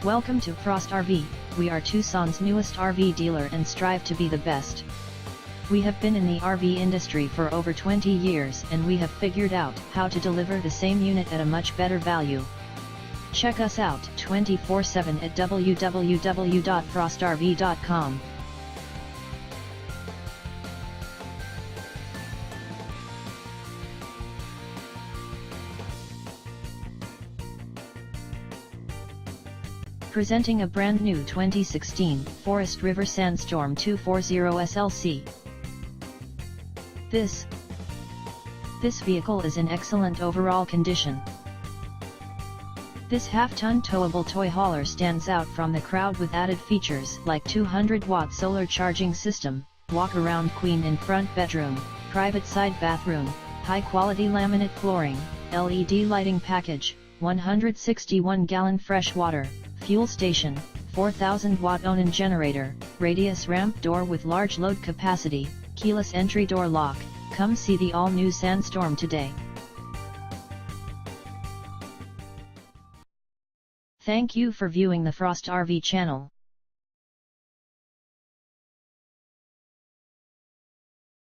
Welcome to Frost RV. We are Tucson's newest RV dealer and strive to be the best. We have been in the RV industry for over 20 years and we have figured out how to deliver the same unit at a much better value. Check us out 24/7 at www.frostrv.com. Presenting a brand new 2016 Forest River Sandstorm 240 SLC. This vehicle is in excellent overall condition. This half-ton towable toy hauler stands out from the crowd with added features like 200-watt solar charging system, walk-around queen in front bedroom, private side bathroom, high-quality laminate flooring, LED lighting package, 161-gallon fresh water, fuel station, 4,000-watt Onan generator, radius ramp door with large load capacity, keyless entry door lock. Come see the all-new Sandstorm today. Thank you for viewing the Frost RV channel.